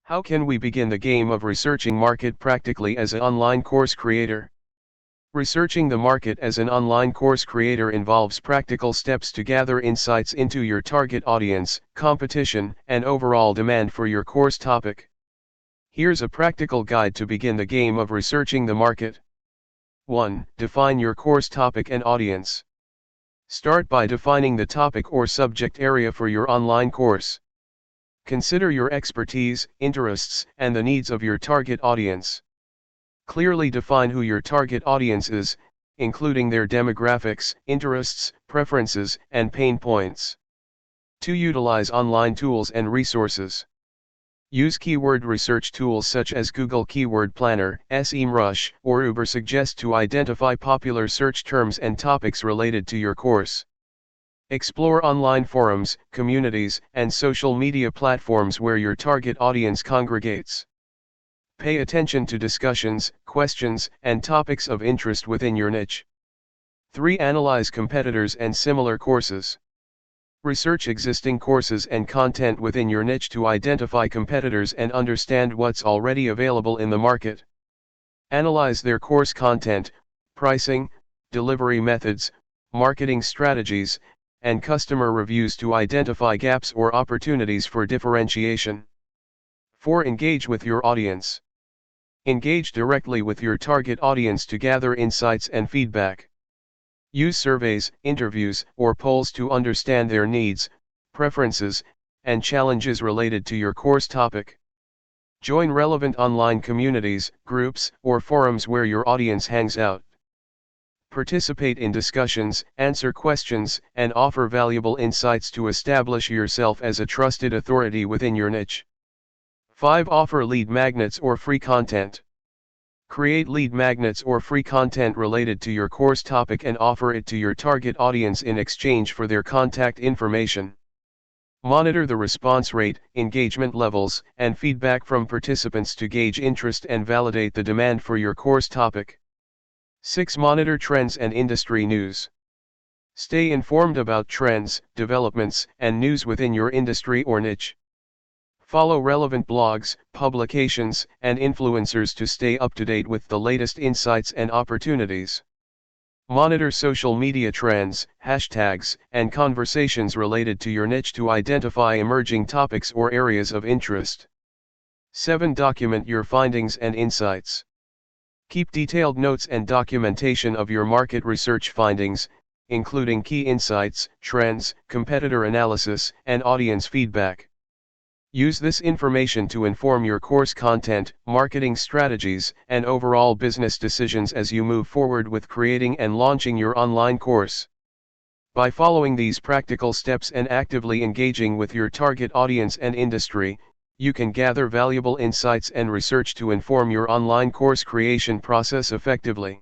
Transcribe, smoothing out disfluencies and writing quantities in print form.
How can we begin the game of researching market practically as an online course creator? Researching the market as an online course creator involves practical steps to gather insights into your target audience, competition, and overall demand for your course topic. Here's a practical guide to begin the game of researching the market. 1. Define your course topic and audience. Start by defining the topic or subject area for your online course. Consider your expertise, interests, and the needs of your target audience. Clearly define who your target audience is, including their demographics, interests, preferences, and pain points. 2. Utilize online tools and resources. Use keyword research tools such as Google Keyword Planner, SEMrush, or Ubersuggest to identify popular search terms and topics related to your course. Explore online forums, communities, and social media platforms where your target audience congregates. Pay attention to discussions, questions, and topics of interest within your niche. 3. Analyze competitors and similar courses. Research existing courses and content within your niche to identify competitors and understand what's already available in the market. Analyze their course content, pricing, delivery methods, marketing strategies, and customer reviews to identify gaps or opportunities for differentiation. 4. Engage with your audience. Engage directly with your target audience to gather insights and feedback. Use surveys, interviews, or polls to understand their needs, preferences, and challenges related to your course topic. Join relevant online communities, groups, or forums where your audience hangs out. Participate in discussions, answer questions, and offer valuable insights to establish yourself as a trusted authority within your niche. 5. Offer lead magnets or free content. Create lead magnets or free content related to your course topic and offer it to your target audience in exchange for their contact information. Monitor the response rate, engagement levels, and feedback from participants to gauge interest and validate the demand for your course topic. 6. Monitor trends and industry news. Stay informed about trends, developments, and news within your industry or niche. Follow relevant blogs, publications, and influencers to stay up to date with the latest insights and opportunities. Monitor social media trends, hashtags, and conversations related to your niche to identify emerging topics or areas of interest. 7. Document your findings and insights. Keep detailed notes and documentation of your market research findings, including key insights, trends, competitor analysis, and audience feedback. Use this information to inform your course content, marketing strategies, and overall business decisions as you move forward with creating and launching your online course. By following these practical steps and actively engaging with your target audience and industry, you can gather valuable insights and research to inform your online course creation process effectively.